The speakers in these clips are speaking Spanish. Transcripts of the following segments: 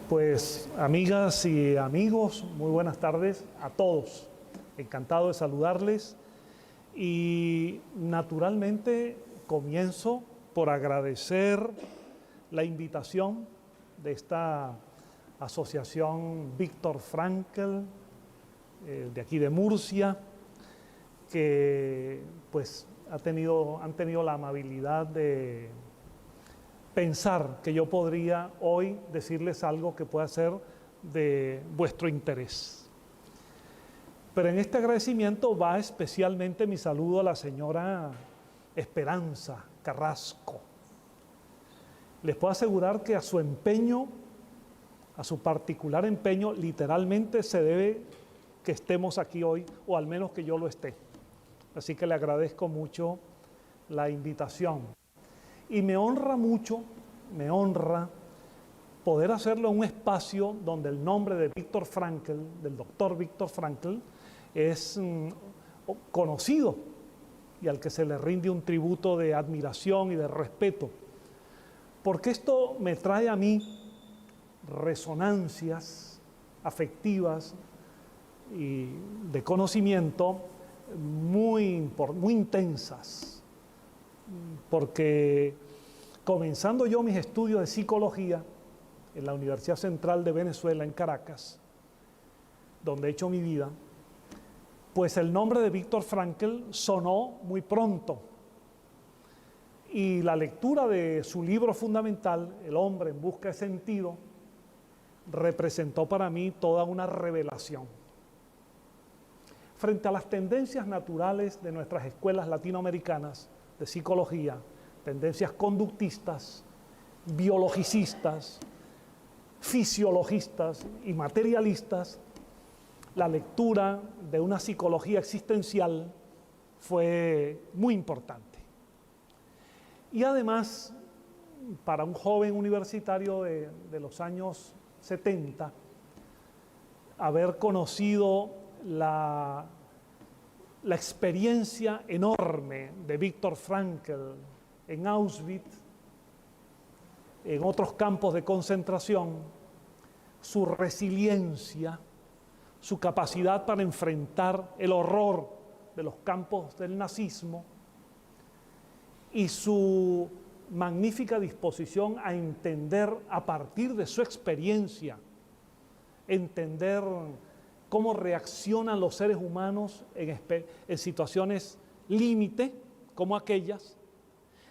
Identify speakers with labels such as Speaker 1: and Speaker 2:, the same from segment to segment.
Speaker 1: Pues amigas y amigos, muy buenas tardes a todos. Encantado de saludarles y naturalmente comienzo por agradecer la invitación de esta asociación Viktor Frankl, de aquí de Murcia, que pues han tenido la amabilidad de pensar que yo podría hoy decirles algo que pueda ser de vuestro interés. Pero en este agradecimiento va especialmente mi saludo a la señora Esperanza Carrasco. Les puedo asegurar que a su empeño, a su particular empeño, literalmente se debe que estemos aquí hoy, o al menos que yo lo esté. Así que le agradezco mucho la invitación. Y me honra mucho, me honra poder hacerlo en un espacio donde el nombre de Viktor Frankl, del doctor Viktor Frankl, es conocido y al que se le rinde un tributo de admiración y de respeto. Porque esto me trae a mí resonancias afectivas y de conocimiento muy intensas. Porque comenzando yo mis estudios de psicología en la Universidad Central de Venezuela, en Caracas, donde he hecho mi vida, pues el nombre de Viktor Frankl sonó muy pronto. Y la lectura de su libro fundamental, El hombre en busca de sentido, representó para mí toda una revelación. Frente a las tendencias naturales de nuestras escuelas latinoamericanas de psicología, tendencias conductistas, biologicistas, fisiologistas y materialistas, la lectura de una psicología existencial fue muy importante. Y además, para un joven universitario de los años 70, haber conocido la experiencia enorme de Viktor Frankl en Auschwitz, en otros campos de concentración, su resiliencia, su capacidad para enfrentar el horror de los campos del nazismo y su magnífica disposición a entender a partir de su experiencia, entender cómo reaccionan los seres humanos en situaciones límite como aquellas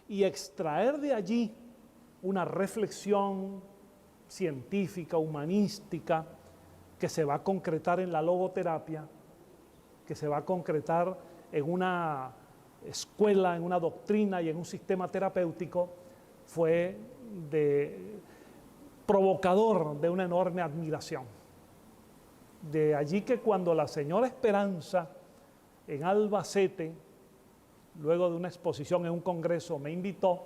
Speaker 1: y extraer de allí una reflexión científica, humanística, que se va a concretar en la logoterapia, que se va a concretar en una escuela, en una doctrina y en un sistema terapéutico, fue provocador de una enorme admiración. De allí que cuando la señora Esperanza en Albacete, luego de una exposición en un congreso, me invitó,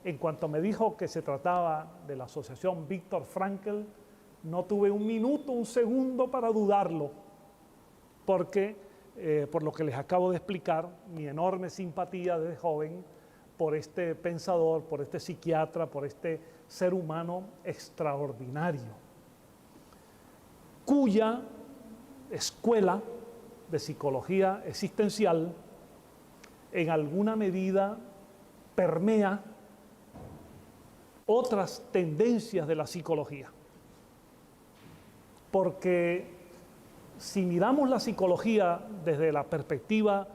Speaker 1: en cuanto me dijo que se trataba de la asociación Viktor Frankl, no tuve un minuto, un segundo para dudarlo, porque por lo que les acabo de explicar, mi enorme simpatía desde joven por este pensador, por este psiquiatra, por este ser humano extraordinario, cuya escuela de psicología existencial en alguna medida permea otras tendencias de la psicología. Porque si miramos la psicología desde la perspectiva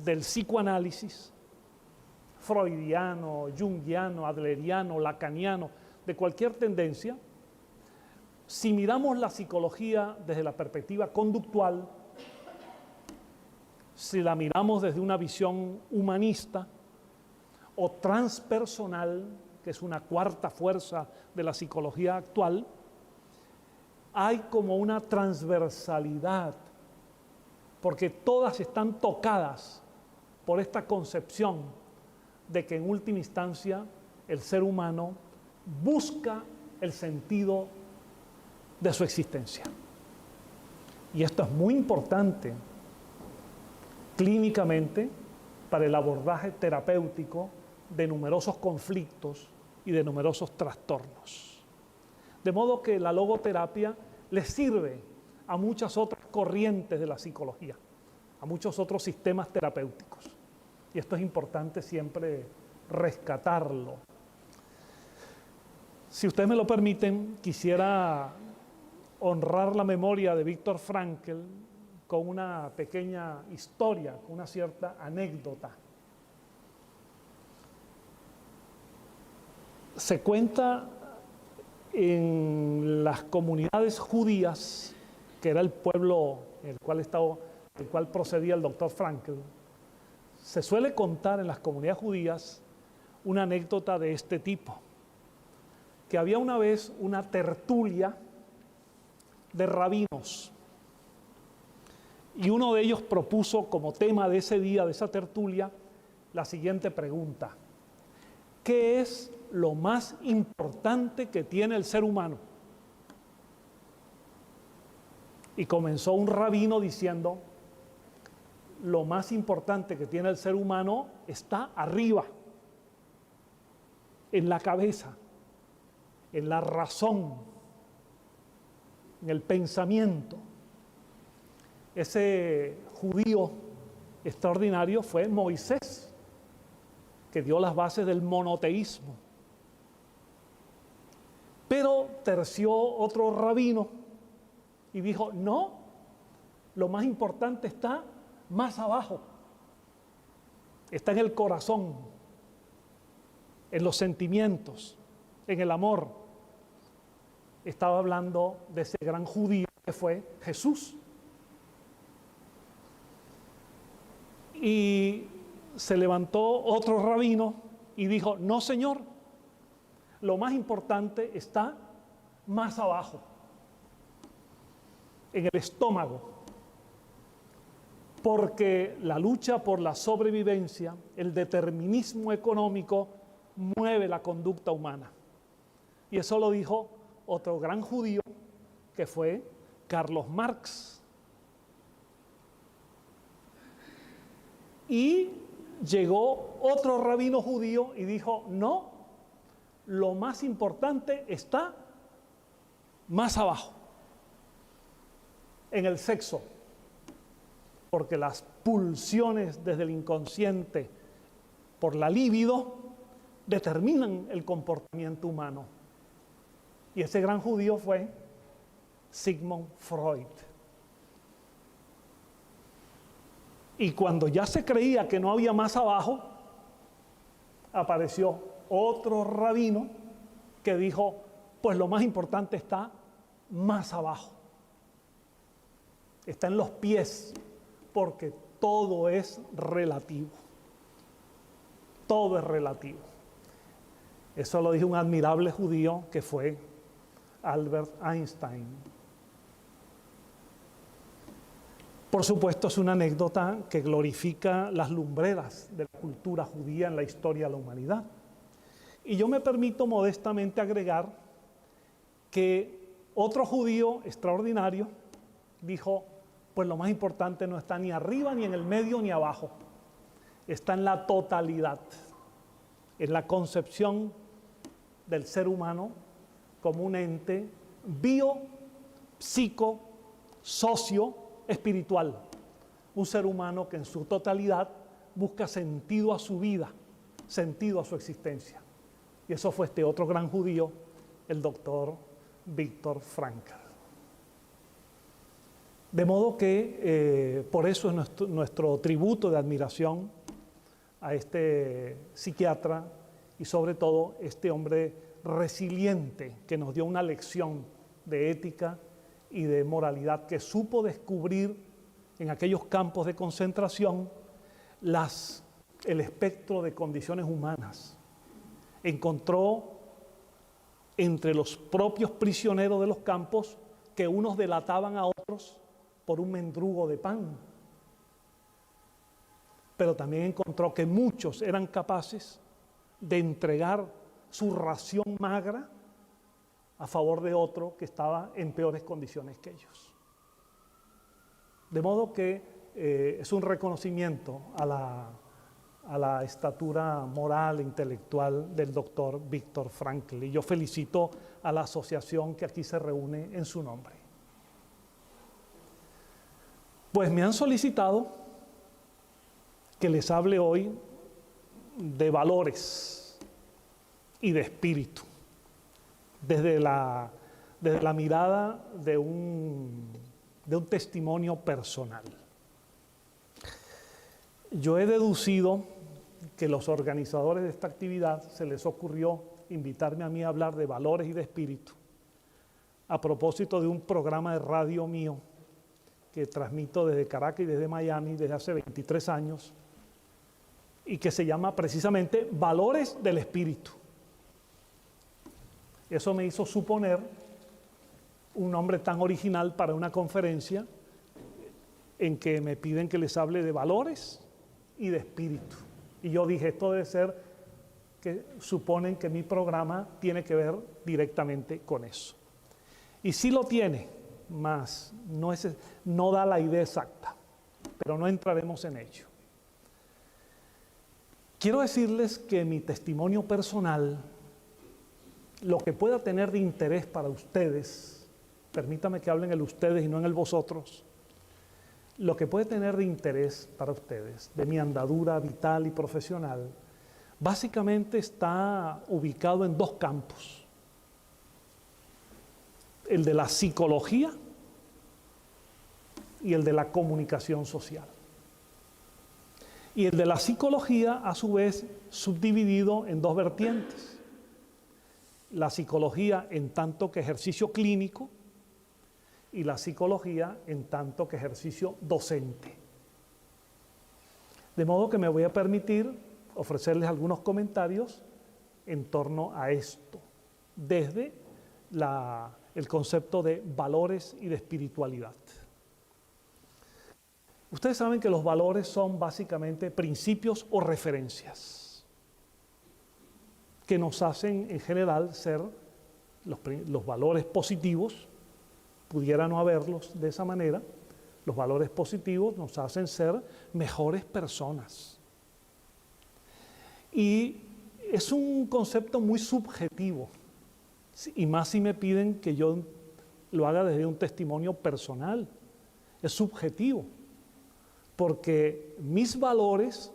Speaker 1: del psicoanálisis, freudiano, junguiano, adleriano, lacaniano, de cualquier tendencia, si miramos la psicología desde la perspectiva conductual, si la miramos desde una visión humanista o transpersonal, que es una cuarta fuerza de la psicología actual, hay como una transversalidad, porque todas están tocadas por esta concepción de que en última instancia el ser humano busca el sentido de su existencia. Y esto es muy importante clínicamente para el abordaje terapéutico de numerosos conflictos y de numerosos trastornos. De modo que la logoterapia le sirve a muchas otras corrientes de la psicología, a muchos otros sistemas terapéuticos. Y esto es importante siempre rescatarlo. Si ustedes me lo permiten, quisiera honrar la memoria de Viktor Frankl con una pequeña historia, con una cierta anécdota. Se cuenta en las comunidades judías, que era el pueblo en el cual procedía el doctor Frankl, se suele contar en las comunidades judías una anécdota de este tipo, que había una vez una tertulia de rabinos, y uno de ellos propuso como tema de ese día, de esa tertulia, la siguiente pregunta: ¿qué es lo más importante que tiene el ser humano? Y comenzó un rabino diciendo: lo más importante que tiene el ser humano está arriba, en la cabeza, en la razón, en el pensamiento. Ese judío extraordinario fue Moisés, que dio las bases del monoteísmo. Pero terció otro rabino y dijo: no, lo más importante está más abajo, está en el corazón, en los sentimientos, en el amor. Estaba hablando de ese gran judío que fue Jesús. Y se levantó otro rabino y dijo: no, señor, lo más importante está más abajo, en el estómago, porque la lucha por la sobrevivencia, el determinismo económico, mueve la conducta humana. Y eso lo dijo otro gran judío, que fue Carlos Marx. Y llegó otro rabino judío y dijo: no, lo más importante está más abajo, en el sexo, porque las pulsiones desde el inconsciente por la libido determinan el comportamiento humano. Y ese gran judío fue Sigmund Freud. Y cuando ya se creía que no había más abajo, apareció otro rabino que dijo: pues lo más importante está más abajo, está en los pies, porque todo es relativo. Todo es relativo. Eso lo dijo un admirable judío que fue Albert Einstein. Por supuesto, es una anécdota que glorifica las lumbreras de la cultura judía en la historia de la humanidad. Y yo me permito modestamente agregar que otro judío extraordinario dijo: pues lo más importante no está ni arriba, ni en el medio, ni abajo. Está en la totalidad, en la concepción del ser humano como un ente bio, psico, socio, espiritual. Un ser humano que en su totalidad busca sentido a su vida, sentido a su existencia. Y eso fue este otro gran judío, el doctor Viktor Frankl. De modo que por eso es nuestro tributo de admiración a este psiquiatra y sobre todo este hombre resiliente que nos dio una lección de ética y de moralidad, que supo descubrir en aquellos campos de concentración el espectro de condiciones humanas. Encontró entre los propios prisioneros de los campos que unos delataban a otros por un mendrugo de pan, pero también encontró que muchos eran capaces de entregar su ración magra a favor de otro que estaba en peores condiciones que ellos. De modo que es un reconocimiento a la estatura moral e intelectual del doctor Viktor Frankl. Y yo felicito a la asociación que aquí se reúne en su nombre. Pues me han solicitado que les hable hoy de valores y de espíritu, desde la mirada de un testimonio personal. Yo he deducido que los organizadores de esta actividad se les ocurrió invitarme a mí a hablar de valores y de espíritu a propósito de un programa de radio mío que transmito desde Caracas y desde Miami desde hace 23 años y que se llama precisamente Valores del Espíritu. Eso me hizo suponer un nombre tan original para una conferencia en que me piden que les hable de valores y de espíritu. Y yo dije, esto debe ser que suponen que mi programa tiene que ver directamente con eso. Y sí lo tiene, mas no da la idea exacta, pero no entraremos en ello. Quiero decirles que mi testimonio personal, lo que pueda tener de interés para ustedes, permítame que hablen el ustedes y no en el vosotros, lo que puede tener de interés para ustedes, de mi andadura vital y profesional, básicamente está ubicado en dos campos. El de la psicología y el de la comunicación social. Y el de la psicología, a su vez, subdividido en dos vertientes. La psicología en tanto que ejercicio clínico y la psicología en tanto que ejercicio docente. De modo que me voy a permitir ofrecerles algunos comentarios en torno a esto, desde el concepto de valores y de espiritualidad. Ustedes saben que los valores son básicamente principios o referencias que nos hacen en general ser los valores positivos. Pudiera no haberlos de esa manera, los valores positivos nos hacen ser mejores personas. Y es un concepto muy subjetivo, y más si me piden que yo lo haga desde un testimonio personal. Es subjetivo, porque mis valores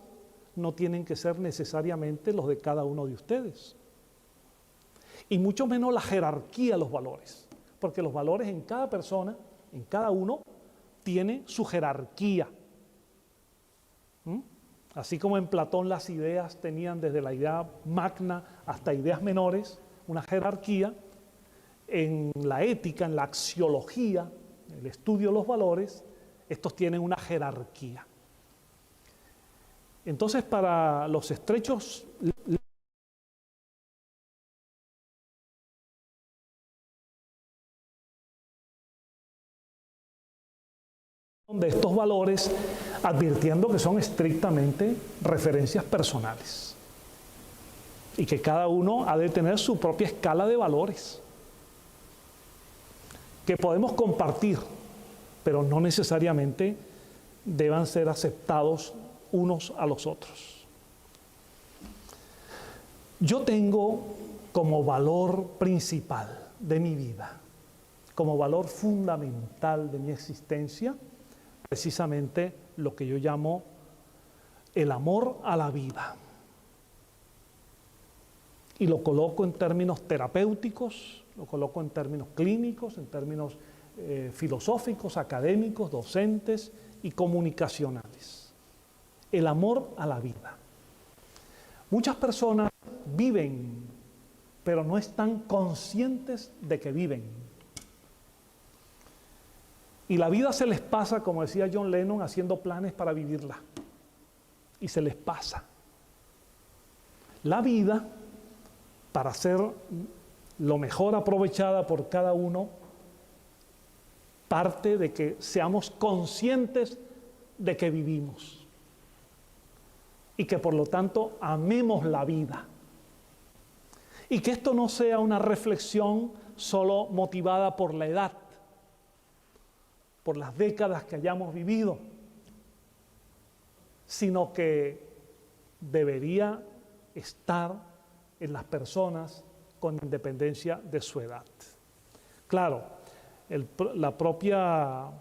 Speaker 1: no tienen que ser necesariamente los de cada uno de ustedes, y mucho menos la jerarquía de los valores. Porque los valores en cada persona, en cada uno, tiene su jerarquía. Así como en Platón las ideas tenían desde la idea magna hasta ideas menores, una jerarquía, en la ética, en la axiología, el estudio de los valores, estos tienen una jerarquía. Entonces, para los estrechos de estos valores, advirtiendo que son estrictamente referencias personales y que cada uno ha de tener su propia escala de valores que podemos compartir, pero no necesariamente deban ser aceptados unos a los otros. Yo tengo como valor principal de mi vida, como valor fundamental de mi existencia, precisamente lo que yo llamo el amor a la vida. Y lo coloco en términos terapéuticos, lo coloco en términos clínicos, en términos filosóficos, académicos, docentes y comunicacionales. El amor a la vida. Muchas personas viven, pero no están conscientes de que viven. Y la vida se les pasa, como decía John Lennon, haciendo planes para vivirla. Y se les pasa. La vida, para ser lo mejor aprovechada por cada uno, parte de que seamos conscientes de que vivimos. Y que por lo tanto amemos la vida. Y que esto no sea una reflexión solo motivada por la edad, por las décadas que hayamos vivido, sino que debería estar en las personas con independencia de su edad. Claro, la propia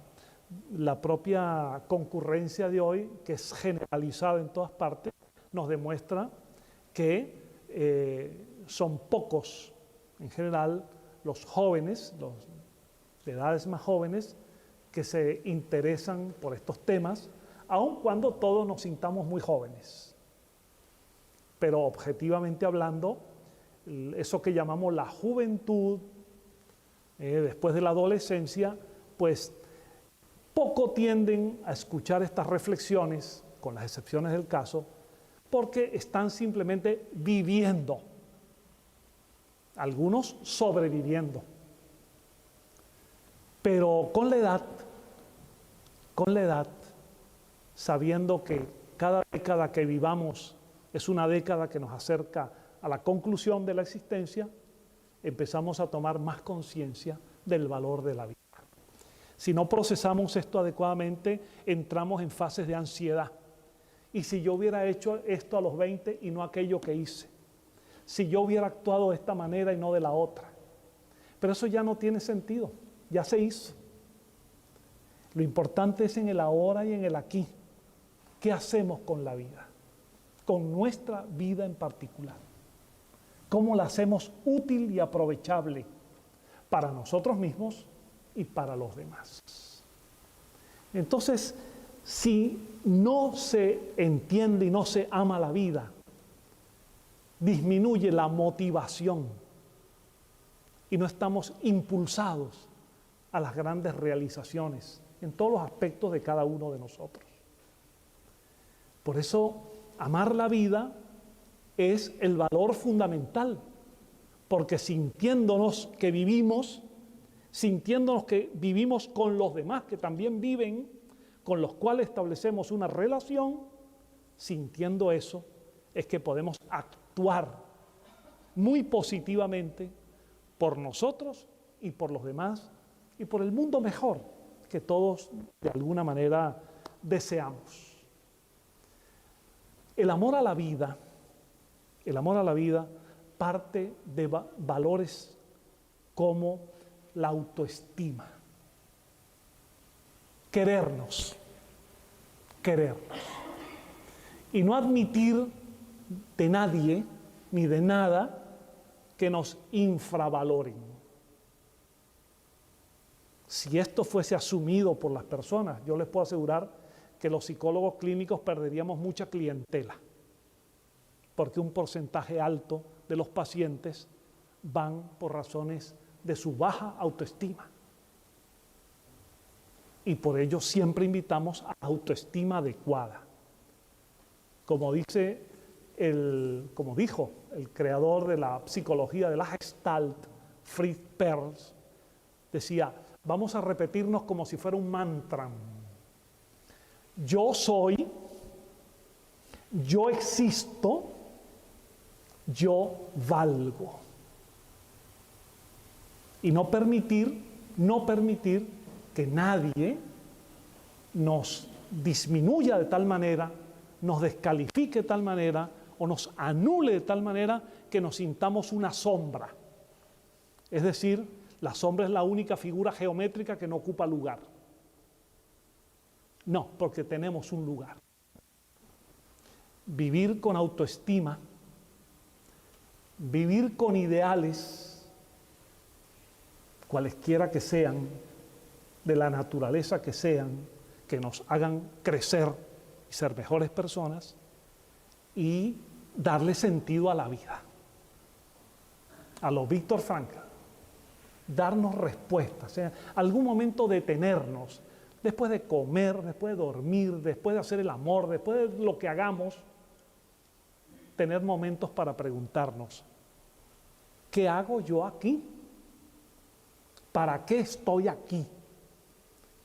Speaker 1: concurrencia de hoy, que es generalizada en todas partes, nos demuestra que son pocos, en general, los jóvenes, los de edades más jóvenes, que se interesan por estos temas, aun cuando todos nos sintamos muy jóvenes. Pero objetivamente hablando, eso que llamamos la juventud, después de la adolescencia, pues poco tienden a escuchar estas reflexiones, con las excepciones del caso, porque están simplemente viviendo, algunos sobreviviendo. Pero con la edad, sabiendo que cada década que vivamos es una década que nos acerca a la conclusión de la existencia, empezamos a tomar más conciencia del valor de la vida. Si no procesamos esto adecuadamente, entramos en fases de ansiedad. ¿Y si yo hubiera hecho esto a los 20 y no aquello que hice? Si yo hubiera actuado de esta manera y no de la otra. Pero eso ya no tiene sentido, ya se hizo. Lo importante es en el ahora y en el aquí. ¿Qué hacemos con la vida? Con nuestra vida en particular. ¿Cómo la hacemos útil y aprovechable para nosotros mismos y para los demás? Entonces, si no se entiende y no se ama la vida, disminuye la motivación y no estamos impulsados a las grandes realizaciones en todos los aspectos de cada uno de nosotros. Por eso, amar la vida es el valor fundamental, porque sintiéndonos que vivimos con los demás que también viven, con los cuales establecemos una relación, sintiendo eso, es que podemos actuar muy positivamente por nosotros y por los demás y por el mundo mejor que todos de alguna manera deseamos. El amor a la vida parte de valores como la autoestima. Querernos. Y no admitir de nadie ni de nada que nos infravaloren. Si esto fuese asumido por las personas, yo les puedo asegurar que los psicólogos clínicos perderíamos mucha clientela, porque un porcentaje alto de los pacientes van por razones de su baja autoestima. Y por ello siempre invitamos a autoestima adecuada. Como dijo el creador de la psicología de la Gestalt, Fritz Perls, decía, vamos a repetirnos como si fuera un mantra. Yo soy, yo existo, yo valgo. Y no permitir que nadie nos disminuya de tal manera, nos descalifique de tal manera o nos anule de tal manera que nos sintamos una sombra. Es decir, la sombra es la única figura geométrica que no ocupa lugar. No, porque tenemos un lugar. Vivir con autoestima, vivir con ideales, cualesquiera que sean, de la naturaleza que sean, que nos hagan crecer y ser mejores personas, y darle sentido a la vida. A lo Víctor Frankl, darnos respuestas, algún momento detenernos, después de comer, después de dormir, después de hacer el amor, después de lo que hagamos, tener momentos para preguntarnos, ¿qué hago yo aquí? ¿Para qué estoy aquí?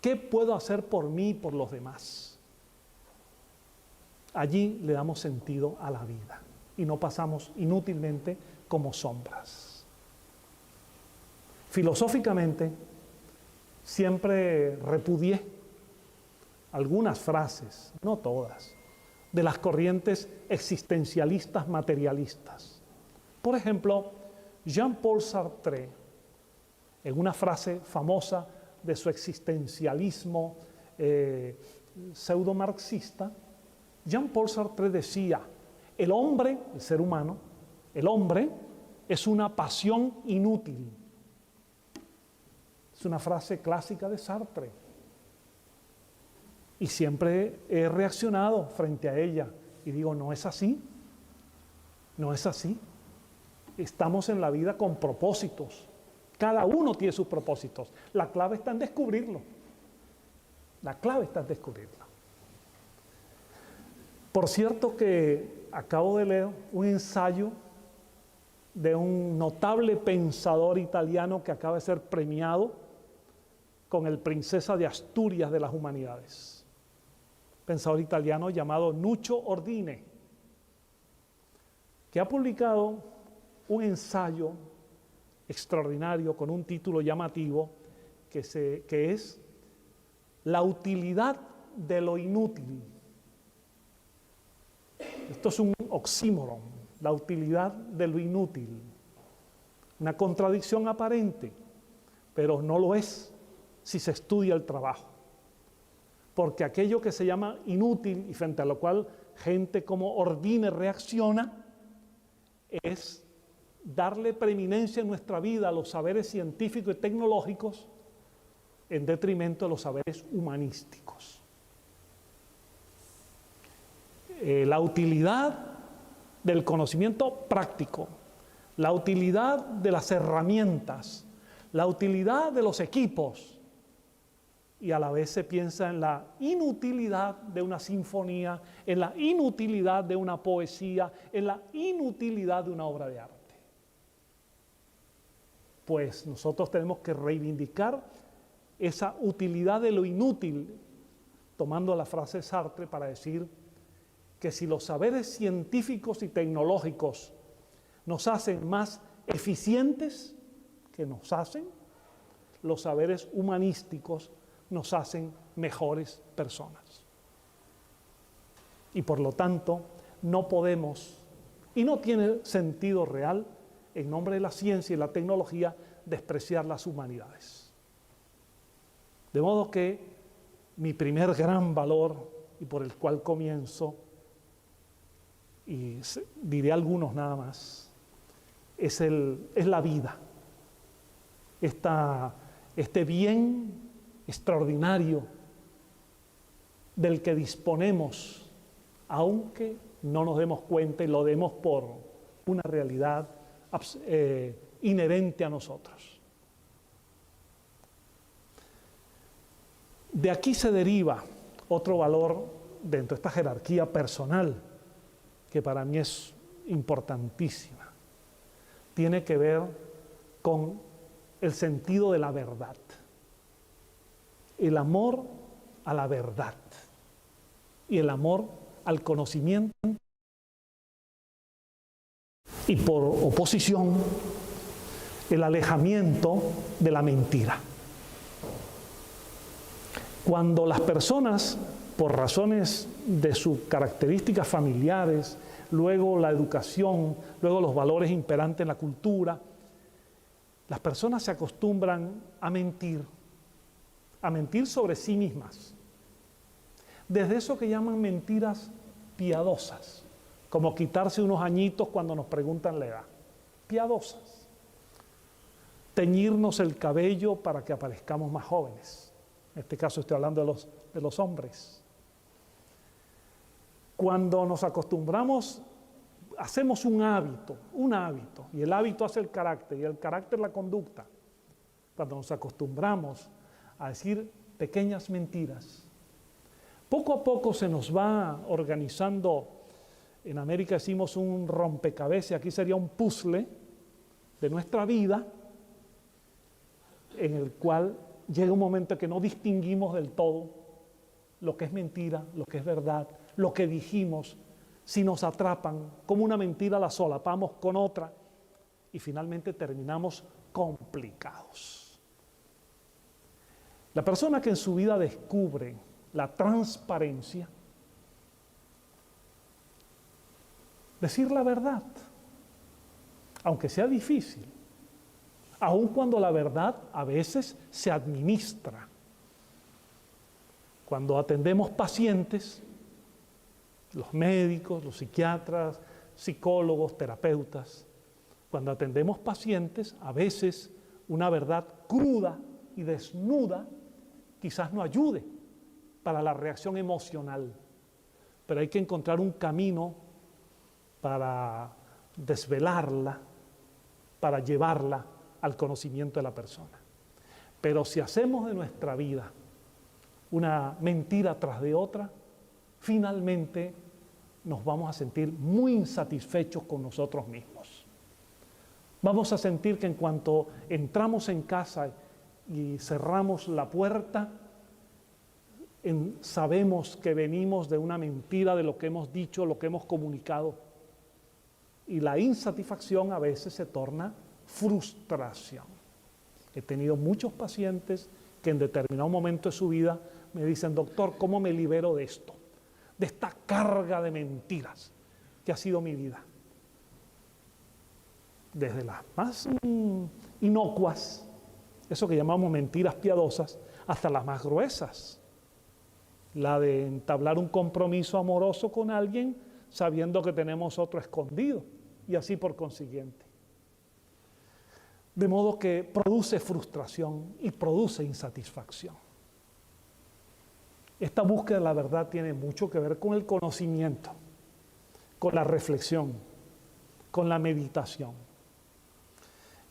Speaker 1: ¿Qué puedo hacer por mí y por los demás? Allí le damos sentido a la vida y no pasamos inútilmente como sombras. Filosóficamente, siempre repudié algunas frases, no todas, de las corrientes existencialistas materialistas. Por ejemplo, Jean-Paul Sartre, en una frase famosa de su existencialismo pseudo-marxista, Jean-Paul Sartre decía, el hombre, el ser humano, el hombre es una pasión inútil. Es una frase clásica de Sartre. Y siempre he reaccionado frente a ella y digo, no es así, no es así. Estamos en la vida con propósitos. Cada uno tiene sus propósitos. La clave está en descubrirlo. La clave está en descubrirlo. Por cierto que acabo de leer un ensayo de un notable pensador italiano que acaba de ser premiado con el Princesa de Asturias de las Humanidades. Pensador italiano llamado Nuccio Ordine, que ha publicado un ensayo extraordinario con un título llamativo que es La utilidad de lo inútil. Esto es un oxímoron, la utilidad de lo inútil. Una contradicción aparente, pero no lo es si se estudia el trabajo. Porque aquello que se llama inútil y frente a lo cual gente como Ordine reacciona es darle preeminencia en nuestra vida a los saberes científicos y tecnológicos en detrimento de los saberes humanísticos. La utilidad del conocimiento práctico, la utilidad de las herramientas, la utilidad de los equipos, y a la vez se piensa en la inutilidad de una sinfonía, en la inutilidad de una poesía, en la inutilidad de una obra de arte. Pues nosotros tenemos que reivindicar esa utilidad de lo inútil, tomando la frase de Sartre para decir que si los saberes científicos y tecnológicos nos hacen más eficientes que nos hacen, los saberes humanísticos nos hacen mejores personas. Y por lo tanto, no podemos, y no tiene sentido real, en nombre de la ciencia y la tecnología, despreciar las humanidades. De modo que mi primer gran valor, y por el cual comienzo, y diré algunos nada más, es la vida. Este bien extraordinario del que disponemos, aunque no nos demos cuenta y lo demos por una realidad inherente a nosotros. De aquí se deriva otro valor dentro de esta jerarquía personal, que para mí es importantísima. Tiene que ver con el sentido de la verdad, el amor a la verdad y el amor al conocimiento, y por oposición el alejamiento de la mentira. Cuando las personas, por razones de sus características familiares, luego la educación, luego los valores imperantes en la cultura, las personas se acostumbran a mentir sobre sí mismas. Desde eso que llaman mentiras piadosas, como quitarse unos añitos cuando nos preguntan la edad. Piadosas. Teñirnos el cabello para que aparezcamos más jóvenes. En este caso estoy hablando de los hombres. Cuando nos acostumbramos, hacemos un hábito, y el hábito hace el carácter, y el carácter la conducta. Cuando nos acostumbramos a decir pequeñas mentiras, poco a poco se nos va organizando. En América decimos un rompecabezas, aquí sería un puzzle de nuestra vida, en el cual llega un momento que no distinguimos del todo lo que es mentira, lo que es verdad, lo que dijimos. Si nos atrapan como una mentira, la solapamos con otra y finalmente terminamos complicados. La persona que en su vida descubre la transparencia, decir la verdad, aunque sea difícil, aun cuando la verdad a veces se administra. Cuando atendemos pacientes, los médicos, los psiquiatras, psicólogos, terapeutas, cuando atendemos pacientes, a veces una verdad cruda y desnuda quizás no ayude para la reacción emocional, pero hay que encontrar un camino para desvelarla, para llevarla al conocimiento de la persona. Pero si hacemos de nuestra vida una mentira tras de otra, finalmente nos vamos a sentir muy insatisfechos con nosotros mismos. Vamos a sentir que en cuanto entramos en casa y cerramos la puerta, sabemos que venimos de una mentira de lo que hemos dicho, lo que hemos comunicado. Y la insatisfacción a veces se torna frustración. He tenido muchos pacientes que en determinado momento de su vida me dicen: doctor, ¿cómo me libero de esto? De esta carga de mentiras que ha sido mi vida. Desde las más inocuas, eso que llamamos mentiras piadosas, hasta las más gruesas. La de entablar un compromiso amoroso con alguien sabiendo que tenemos otro escondido, y así por consiguiente. De modo que produce frustración y produce insatisfacción. Esta búsqueda de la verdad tiene mucho que ver con el conocimiento, con la reflexión, con la meditación.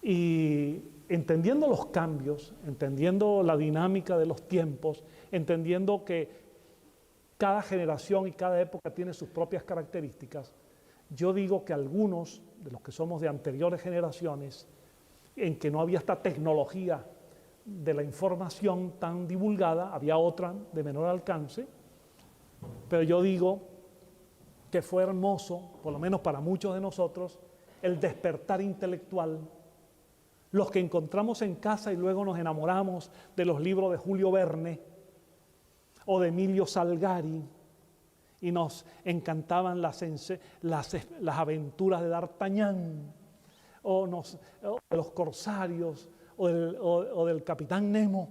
Speaker 1: Y entendiendo los cambios, entendiendo la dinámica de los tiempos, entendiendo que cada generación y cada época tiene sus propias características, yo digo que algunos de los que somos de anteriores generaciones, en que no había esta tecnología de la información tan divulgada, había otra de menor alcance, pero yo digo que fue hermoso, por lo menos para muchos de nosotros, el despertar intelectual, los que encontramos en casa y luego nos enamoramos de los libros de Julio Verne o de Emilio Salgari, y nos encantaban las aventuras de D'Artagnan, o de los corsarios, o del Capitán Nemo.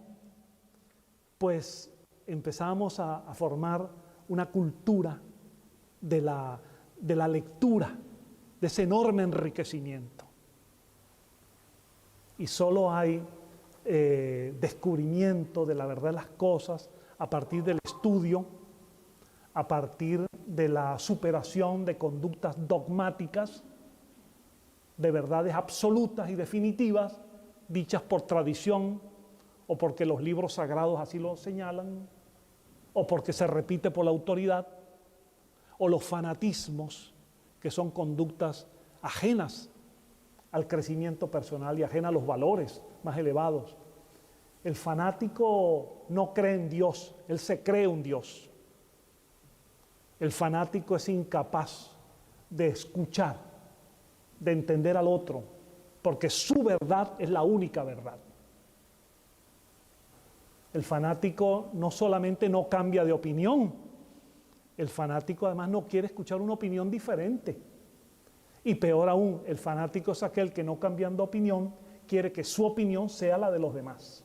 Speaker 1: Pues empezamos a formar una cultura de la lectura, de ese enorme enriquecimiento. Y solo hay descubrimiento de la verdad de las cosas a partir del estudio, a partir de la superación de conductas dogmáticas, de verdades absolutas y definitivas, dichas por tradición, o porque los libros sagrados así lo señalan, o porque se repite por la autoridad, o los fanatismos, que son conductas ajenas al crecimiento personal y ajenas a los valores más elevados. El fanático no cree en Dios, él se cree un Dios. El fanático es incapaz de escuchar, de entender al otro, porque su verdad es la única verdad. El fanático no solamente no cambia de opinión, el fanático además no quiere escuchar una opinión diferente. Y peor aún, el fanático es aquel que, no cambiando opinión, quiere que su opinión sea la de los demás.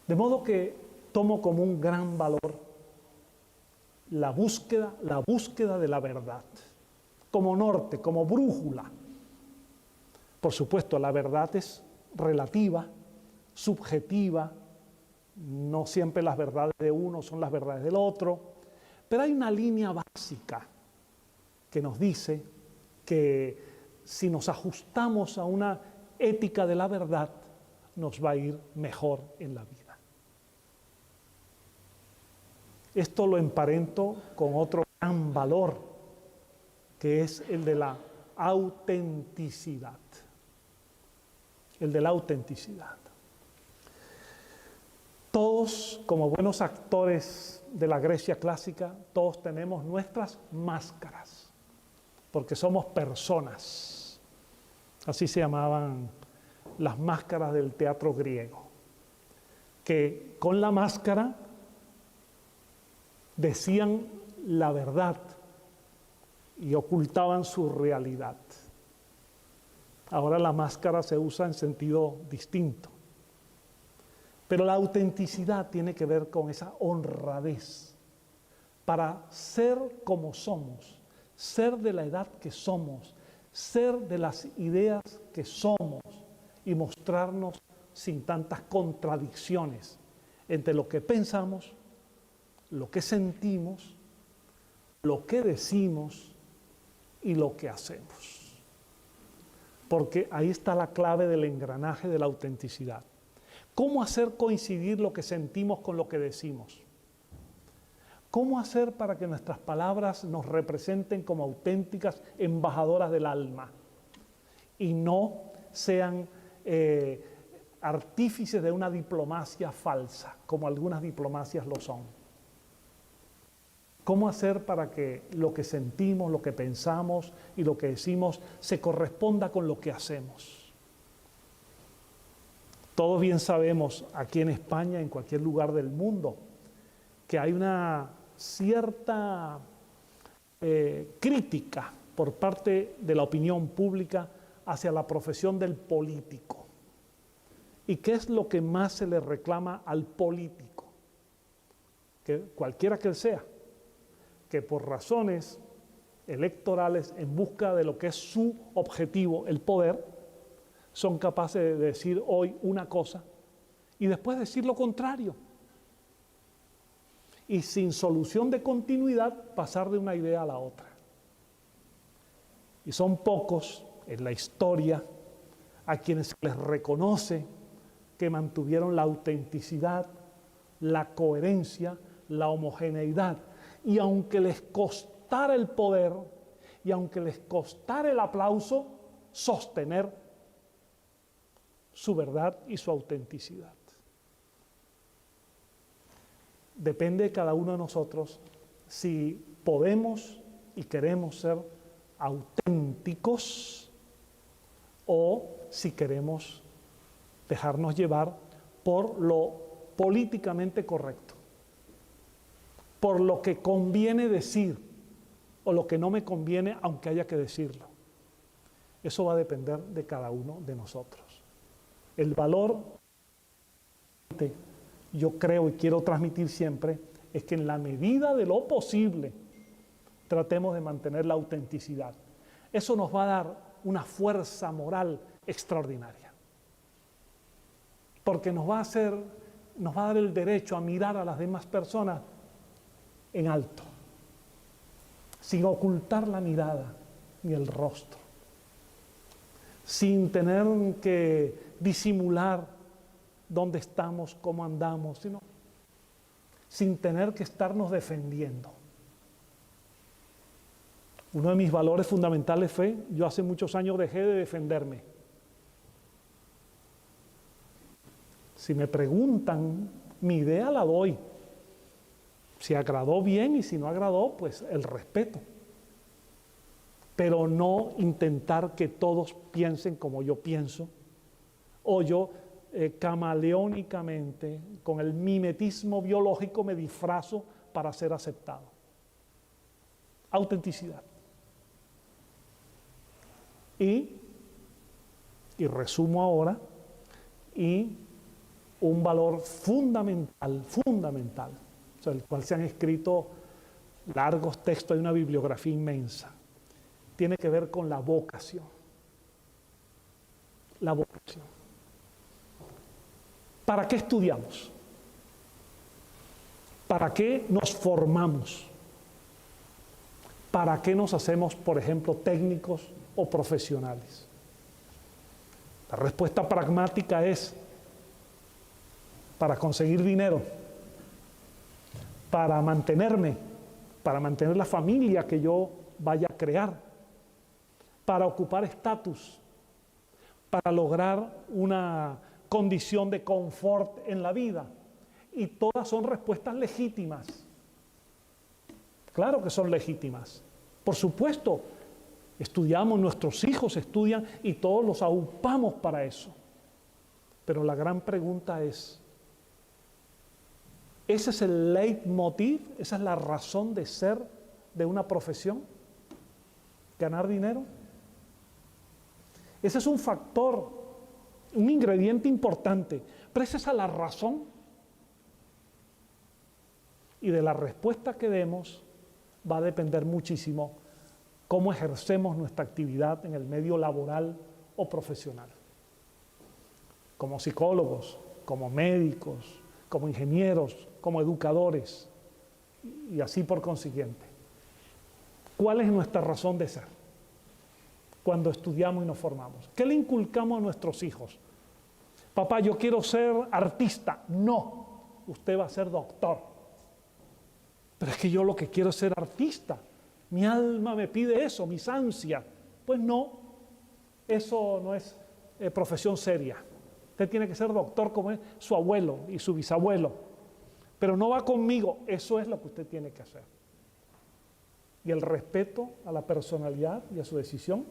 Speaker 1: De modo que tomo como un gran valor la búsqueda de la verdad, como norte, como brújula. Por supuesto, la verdad es relativa, subjetiva, no siempre las verdades de uno son las verdades del otro, pero hay una línea básica que nos dice que si nos ajustamos a una ética de la verdad, nos va a ir mejor en la vida. Esto lo emparento con otro gran valor, que es el de la autenticidad. El de la autenticidad. Todos, como buenos actores de la Grecia clásica, todos tenemos nuestras máscaras, porque somos personas. Así se llamaban las máscaras del teatro griego, que con la máscara decían la verdad y ocultaban su realidad. Ahora la máscara se usa en sentido distinto. Pero la autenticidad tiene que ver con esa honradez para ser como somos, ser de la edad que somos, ser de las ideas que somos y mostrarnos sin tantas contradicciones entre lo que pensamos, lo que sentimos, lo que decimos y lo que hacemos. Porque ahí está la clave del engranaje de la autenticidad. ¿Cómo hacer coincidir lo que sentimos con lo que decimos? ¿Cómo hacer para que nuestras palabras nos representen como auténticas embajadoras del alma y no sean artífices de una diplomacia falsa, como algunas diplomacias lo son? ¿Cómo hacer para que lo que sentimos, lo que pensamos y lo que decimos se corresponda con lo que hacemos? Todos bien sabemos, aquí en España, en cualquier lugar del mundo, que hay una cierta crítica por parte de la opinión pública hacia la profesión del político. ¿Y qué es lo que más se le reclama al político? Que cualquiera que él sea, que por razones electorales, en busca de lo que es su objetivo, el poder, son capaces de decir hoy una cosa y después decir lo contrario. Y sin solución de continuidad pasar de una idea a la otra. Y son pocos en la historia a quienes se les reconoce que mantuvieron la autenticidad, la coherencia, la homogeneidad. Y aunque les costara el poder y aunque les costara el aplauso, sostener su verdad y su autenticidad. Depende de cada uno de nosotros si podemos y queremos ser auténticos o si queremos dejarnos llevar por lo políticamente correcto, por lo que conviene decir o lo que no me conviene aunque haya que decirlo. Eso va a depender de cada uno de nosotros. El valor, yo creo y quiero transmitir siempre, es que en la medida de lo posible tratemos de mantener la autenticidad. Eso nos va a dar una fuerza moral extraordinaria. Porque nos va a dar el derecho a mirar a las demás personas en alto, sin ocultar la mirada ni el rostro, sin tener que disimular dónde estamos, cómo andamos, sino sin tener que estarnos defendiendo. Uno de mis valores fundamentales fue, yo hace muchos años dejé de defenderme. Si me preguntan, mi idea la doy. Si agradó bien y si no agradó, pues el respeto. Pero no intentar que todos piensen como yo pienso, o yo camaleónicamente, con el mimetismo biológico, me disfrazo para ser aceptado. Autenticidad. Y resumo ahora, y un valor fundamental, sobre el cual se han escrito largos textos, hay una bibliografía inmensa, tiene que ver con la vocación. La vocación. ¿Para qué estudiamos? ¿Para qué nos formamos? ¿Para qué nos hacemos, por ejemplo, técnicos o profesionales? La respuesta pragmática es para conseguir dinero, para mantenerme, para mantener la familia que yo vaya a crear, para ocupar estatus, para lograr una condición de confort en la vida. Y todas son respuestas legítimas. Claro que son legítimas. Por supuesto, estudiamos, nuestros hijos estudian y todos los aupamos para eso. Pero la gran pregunta es, ¿ese es el leitmotiv? ¿Esa es la razón de ser de una profesión? ¿Ganar dinero? Ese es un factor, un ingrediente importante, pero esa es la razón. Y de la respuesta que demos va a depender muchísimo cómo ejercemos nuestra actividad en el medio laboral o profesional. Como psicólogos, como médicos, como ingenieros, como educadores, y así por consiguiente. ¿Cuál es nuestra razón de ser cuando estudiamos y nos formamos? ¿Qué le inculcamos a nuestros hijos? Papá, yo quiero ser artista. No, usted va a ser doctor. Pero es que yo lo que quiero es ser artista. Mi alma me pide eso, mis ansias. Pues no, eso no es profesión seria. Usted tiene que ser doctor como es su abuelo y su bisabuelo. Pero no va conmigo, eso es lo que usted tiene que hacer. Y el respeto a la personalidad y a su decisión.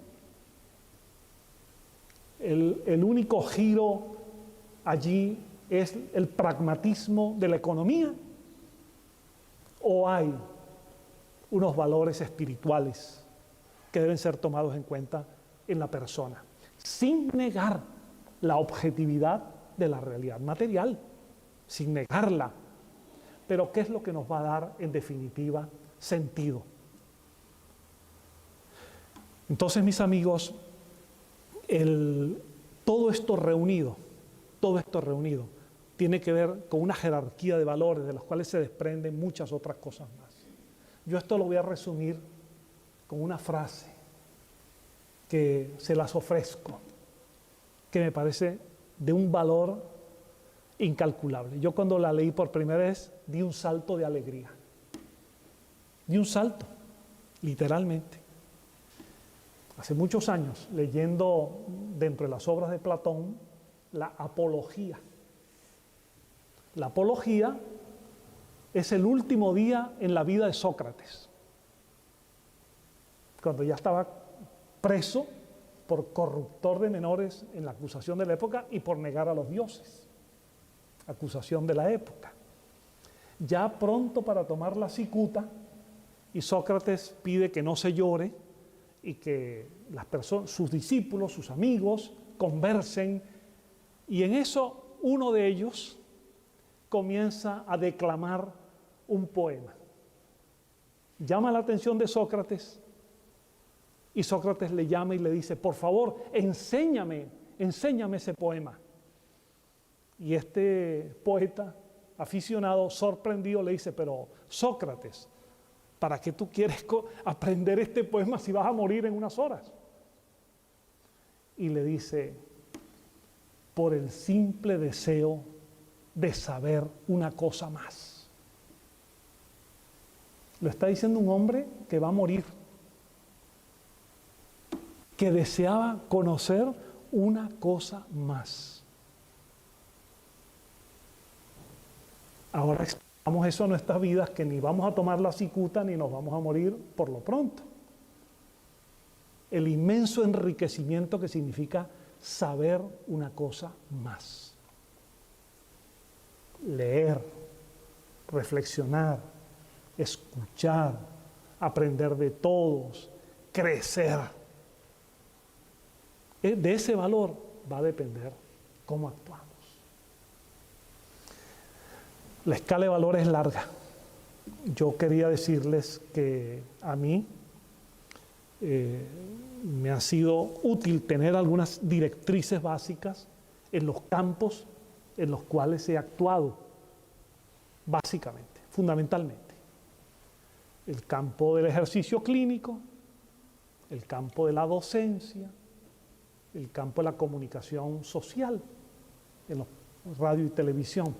Speaker 1: El único giro allí es el pragmatismo de la economía, o hay unos valores espirituales que deben ser tomados en cuenta en la persona, sin negar la objetividad de la realidad material, sin negarla. Pero ¿qué es lo que nos va a dar, en definitiva, sentido? Entonces, mis amigos, todo esto reunido, tiene que ver con una jerarquía de valores de los cuales se desprenden muchas otras cosas más. Yo esto lo voy a resumir con una frase que se las ofrezco, que me parece de un valor incalculable. Yo cuando la leí por primera vez di un salto de alegría. Di un salto, literalmente. Hace muchos años, leyendo dentro de las obras de Platón, la apología. La apología es el último día en la vida de Sócrates, cuando ya estaba preso por corruptor de menores en la acusación de la época y por negar a los dioses, acusación de la época. Ya pronto para tomar la cicuta, y Sócrates pide que no se llore y que las personas, sus discípulos, sus amigos, conversen, y en eso uno de ellos comienza a declamar un poema. Llama la atención de Sócrates y Sócrates le llama y le dice: por favor, enséñame ese poema. Y este poeta aficionado, sorprendido, le dice: pero Sócrates, ¿para qué tú quieres aprender este poema si vas a morir en unas horas? Y le dice: por el simple deseo de saber una cosa más. Lo está diciendo un hombre que va a morir, que deseaba conocer una cosa más. Ahora explicamos eso a nuestras vidas, que ni vamos a tomar la cicuta ni nos vamos a morir por lo pronto. El inmenso enriquecimiento que significa saber una cosa más. Leer, reflexionar, escuchar, aprender de todos, crecer. De ese valor va a depender cómo actuamos. La escala de valores es larga. Yo quería decirles que a mí me ha sido útil tener algunas directrices básicas en los campos en los cuales he actuado, básicamente, fundamentalmente. El campo del ejercicio clínico, el campo de la docencia, el campo de la comunicación social, en los radio y televisión.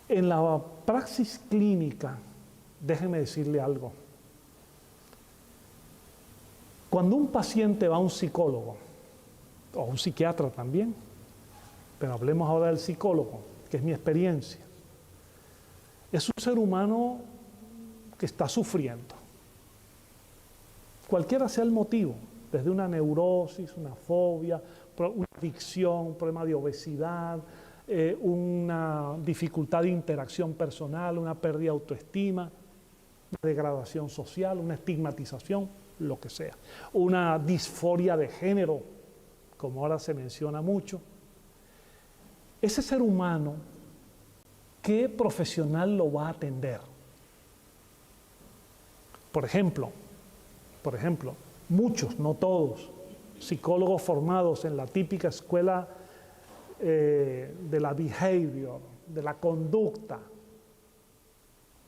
Speaker 1: En la praxis clínica, déjenme decirle algo. Cuando un paciente va a un psicólogo, o a un psiquiatra también, pero hablemos ahora del psicólogo, que es mi experiencia, es un ser humano que está sufriendo. Cualquiera sea el motivo, desde una neurosis, una fobia, una adicción, un problema de obesidad, una dificultad de interacción personal, una pérdida de autoestima, una degradación social, una estigmatización. lo que sea. Una disforia de género, como ahora se menciona mucho. Ese ser humano, ¿qué profesional lo va a atender? Por ejemplo, muchos, no todos, psicólogos formados en la típica escuela de la behavior, de la conducta,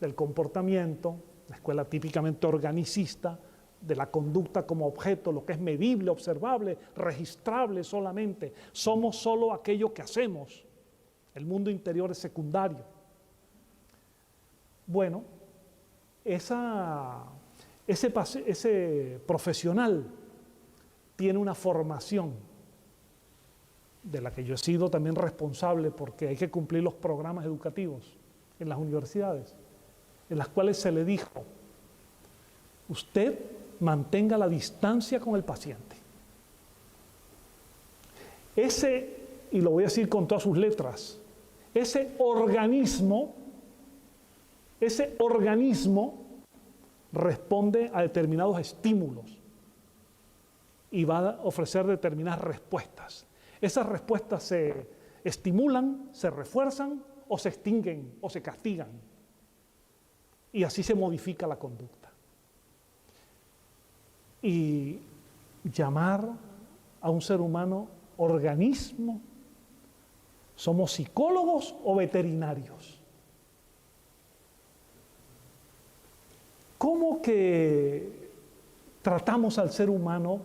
Speaker 1: del comportamiento, la escuela típicamente organicista, de la conducta como objeto, lo que es medible, observable, registrable solamente. Somos solo aquello que hacemos. El mundo interior es secundario. Bueno, ese profesional tiene una formación de la que yo he sido también responsable, porque hay que cumplir los programas educativos en las universidades, en las cuales se le dijo: usted mantenga la distancia con el paciente. Y lo voy a decir con todas sus letras, ese organismo responde a determinados estímulos y va a ofrecer determinadas respuestas. Esas respuestas se estimulan, se refuerzan o se extinguen o se castigan. Y así se modifica la conducta. Y llamar a un ser humano organismo, ¿somos psicólogos o veterinarios? ¿Cómo que tratamos al ser humano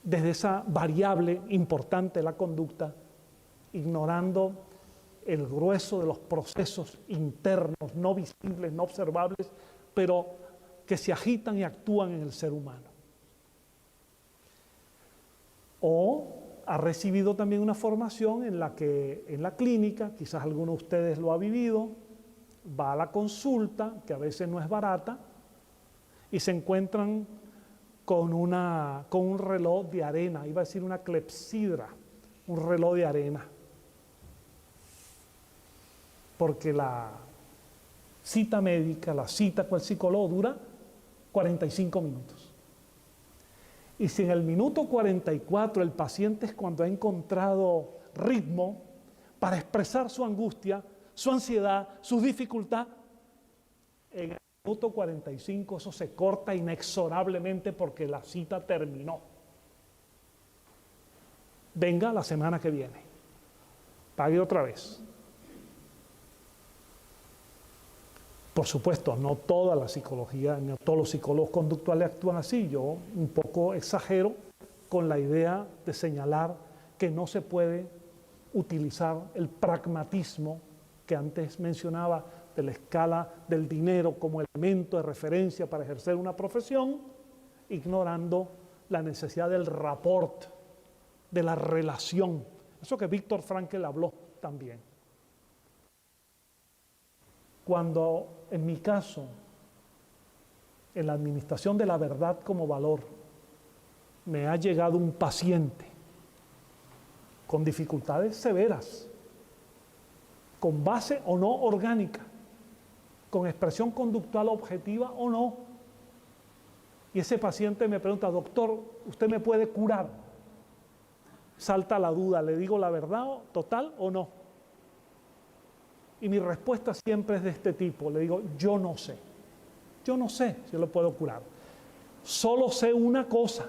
Speaker 1: desde esa variable importante de la conducta, ignorando el grueso de los procesos internos, no visibles, no observables, pero que se agitan y actúan en el ser humano? O ha recibido también una formación en la que en la clínica, quizás alguno de ustedes lo ha vivido, va a la consulta, que a veces no es barata, y se encuentran con un reloj de arena, iba a decir una clepsidra, un reloj de arena. Porque la cita médica, la cita con el psicólogo dura 45 minutos. Y si en el minuto 44 el paciente es cuando ha encontrado ritmo para expresar su angustia, su ansiedad, su dificultad, en el minuto 45 eso se corta inexorablemente porque la cita terminó. Venga la semana que viene, pague otra vez. Por supuesto, no toda la psicología, no todos los psicólogos conductuales actúan así. Yo un poco exagero con la idea de señalar que no se puede utilizar el pragmatismo que antes mencionaba de la escala del dinero como elemento de referencia para ejercer una profesión, ignorando la necesidad del rapport, de la relación. Eso que Viktor Frankl habló también. Cuando, en mi caso, en la administración de la verdad como valor, me ha llegado un paciente con dificultades severas, con base o no orgánica, con expresión conductual objetiva o no, y ese paciente me pregunta: doctor, ¿usted me puede curar? Salta la duda, ¿le digo la verdad total o no? Y mi respuesta siempre es de este tipo, le digo: yo no sé si lo puedo curar. Solo sé una cosa: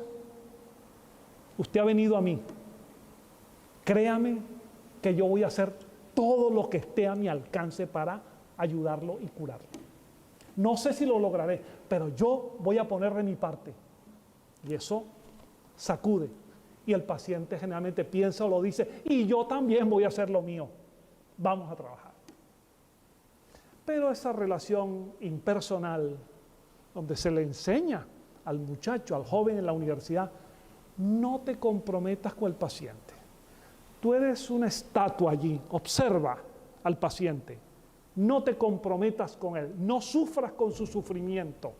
Speaker 1: usted ha venido a mí, créame que yo voy a hacer todo lo que esté a mi alcance para ayudarlo y curarlo. No sé si lo lograré, pero yo voy a poner de mi parte. Y eso sacude. Y el paciente generalmente piensa o lo dice: y yo también voy a hacer lo mío. Vamos a trabajar. Pero esa relación impersonal, donde se le enseña al muchacho, al joven en la universidad: no te comprometas con el paciente. Tú eres una estatua allí, observa al paciente. No te comprometas con él, no sufras con su sufrimiento.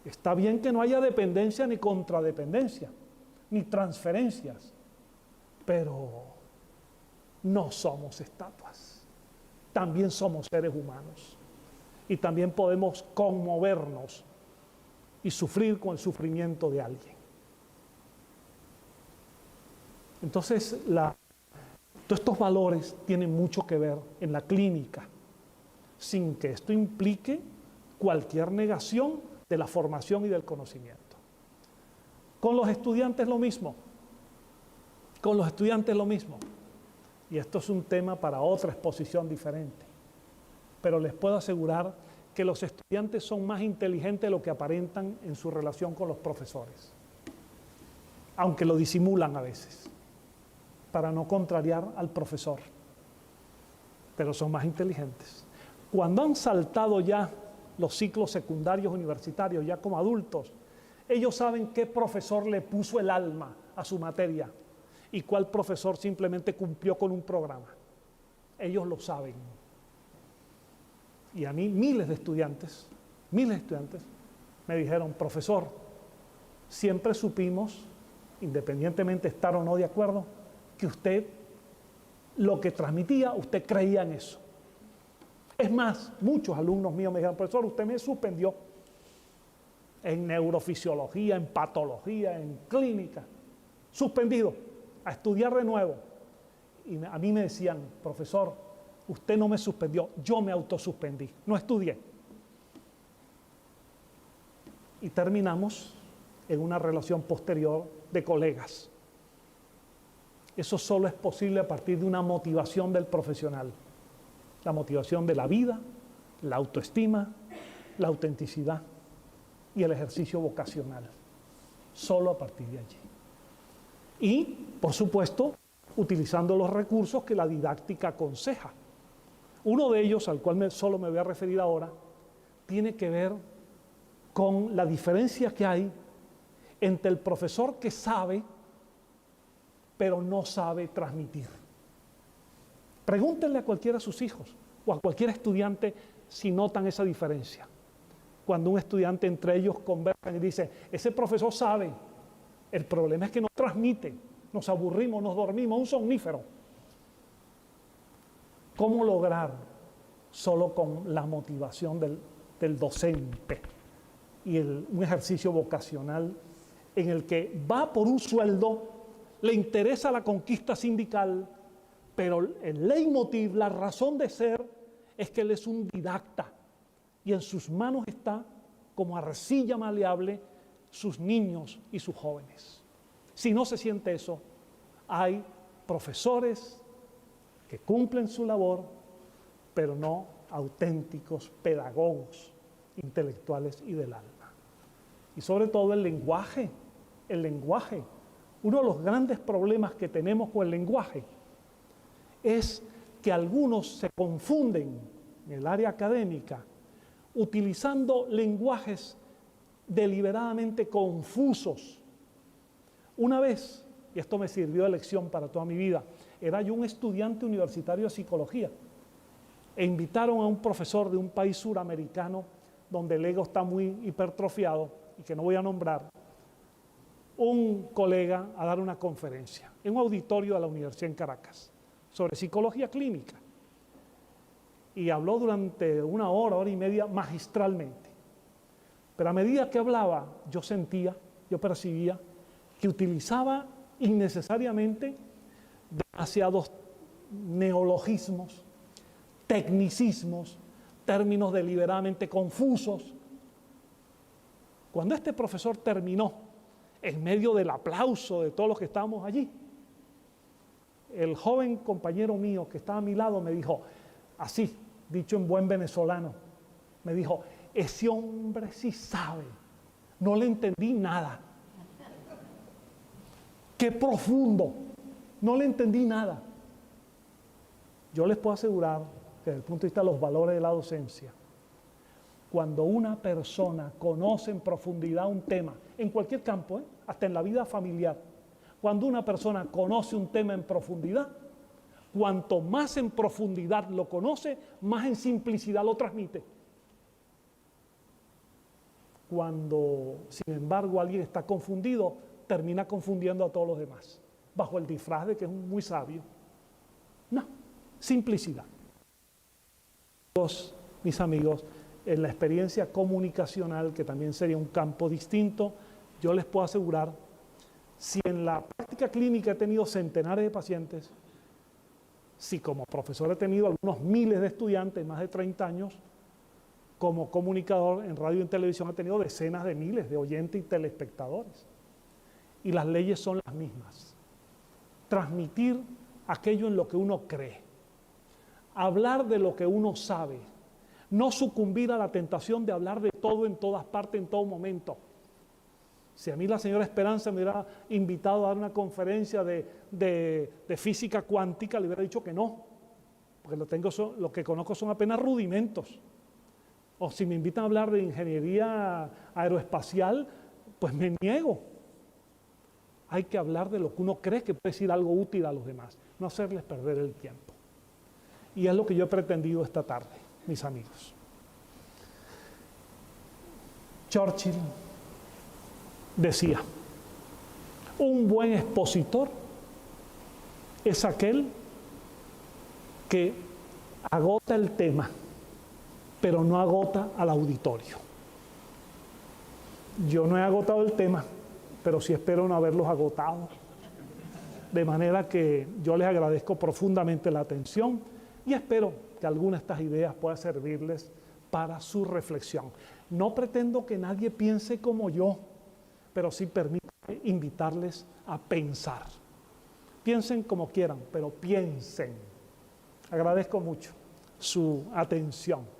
Speaker 1: Está bien que no haya dependencia ni contradependencia, ni transferencias, pero no somos estatuas. También somos seres humanos y también podemos conmovernos y sufrir con el sufrimiento de alguien. Entonces, todos estos valores tienen mucho que ver en la clínica, sin que esto implique cualquier negación de la formación y del conocimiento. Con los estudiantes lo mismo. Con los estudiantes lo mismo. Y esto es un tema para otra exposición diferente. Pero les puedo asegurar que los estudiantes son más inteligentes de lo que aparentan en su relación con los profesores. Aunque lo disimulan a veces, para no contrariar al profesor. Pero son más inteligentes. Cuando han saltado ya los ciclos secundarios universitarios, ya como adultos, ellos saben qué profesor le puso el alma a su materia y cuál profesor simplemente cumplió con un programa. Ellos lo saben. Y a mí miles de estudiantes me dijeron, profesor, siempre supimos, independientemente de estar o no de acuerdo, que usted, lo que transmitía, usted creía en eso. Es más, muchos alumnos míos me dijeron, profesor, usted me suspendió en neurofisiología, en patología, en clínica, suspendido, a estudiar de nuevo. Y a mí me decían, profesor, usted no me suspendió, yo me autosuspendí, no estudié. Y terminamos en una relación posterior de colegas. Eso solo es posible a partir de una motivación del profesional. La motivación de la vida, la autoestima, la autenticidad y el ejercicio vocacional. Solo a partir de allí. Y, por supuesto, utilizando los recursos que la didáctica aconseja. Uno de ellos, al cual solo me voy a referir ahora, tiene que ver con la diferencia que hay entre el profesor que sabe, pero no sabe transmitir. Pregúntenle a cualquiera de sus hijos o a cualquier estudiante si notan esa diferencia. Cuando un estudiante entre ellos conversan y dice, ese profesor sabe, el problema es que no transmite, nos aburrimos, nos dormimos, un somnífero. ¿Cómo lograr? Solo con la motivación del docente y un ejercicio vocacional en el que va por un sueldo, le interesa la conquista sindical, pero el leitmotiv, la razón de ser, es que él es un didacta y en sus manos está, como arcilla maleable, sus niños y sus jóvenes. Si no se siente eso, hay profesores que cumplen su labor, pero no auténticos pedagogos intelectuales y del alma. Y sobre todo el lenguaje. Uno de los grandes problemas que tenemos con el lenguaje es que algunos se confunden en el área académica utilizando lenguajes deliberadamente confusos. Una vez, y esto me sirvió de lección para toda mi vida, era yo un estudiante universitario de psicología e invitaron a un profesor de un país suramericano donde el ego está muy hipertrofiado y que no voy a nombrar, un colega a dar una conferencia en un auditorio de la Universidad en Caracas sobre psicología clínica. Y habló durante una hora y media magistralmente. Pero a medida que hablaba, yo percibía que utilizaba innecesariamente demasiados neologismos, tecnicismos, términos deliberadamente confusos. Cuando este profesor terminó, en medio del aplauso de todos los que estábamos allí, el joven compañero mío que estaba a mi lado me dijo, así, dicho en buen venezolano, me dijo, ese hombre sí sabe, no le entendí nada. Qué profundo, no le entendí nada. Yo les puedo asegurar que desde el punto de vista de los valores de la docencia, cuando una persona conoce en profundidad un tema, en cualquier campo, hasta en la vida familiar, cuando una persona conoce un tema en profundidad, cuanto más en profundidad lo conoce, más en simplicidad lo transmite. Cuando, sin embargo, alguien está confundido, termina confundiendo a todos los demás, bajo el disfraz de que es muy sabio. No, simplicidad. Mis amigos, en la experiencia comunicacional, que también sería un campo distinto, yo les puedo asegurar, si en la práctica clínica he tenido centenares de pacientes, si como profesor he tenido algunos miles de estudiantes, más de 30 años, como comunicador en radio y en televisión he tenido decenas de miles de oyentes y telespectadores. Y las leyes son las mismas. Transmitir aquello en lo que uno cree. Hablar de lo que uno sabe. No sucumbir a la tentación de hablar de todo en todas partes, en todo momento. Si a mí la señora Esperanza me hubiera invitado a dar una conferencia de física cuántica, le hubiera dicho que no, porque lo que conozco son apenas rudimentos. O si me invitan a hablar de ingeniería aeroespacial, pues me niego. Hay que hablar de lo que uno cree que puede decir algo útil a los demás, no hacerles perder el tiempo. Y es lo que yo he pretendido esta tarde, mis amigos. Churchill decía, un buen expositor es aquel que agota el tema, pero no agota al auditorio. Yo no he agotado el tema, pero sí espero no haberlos agotado. De manera que yo les agradezco profundamente la atención y espero que alguna de estas ideas pueda servirles para su reflexión. No pretendo que nadie piense como yo, pero sí permítanme invitarles a pensar. Piensen como quieran, pero piensen. Agradezco mucho su atención.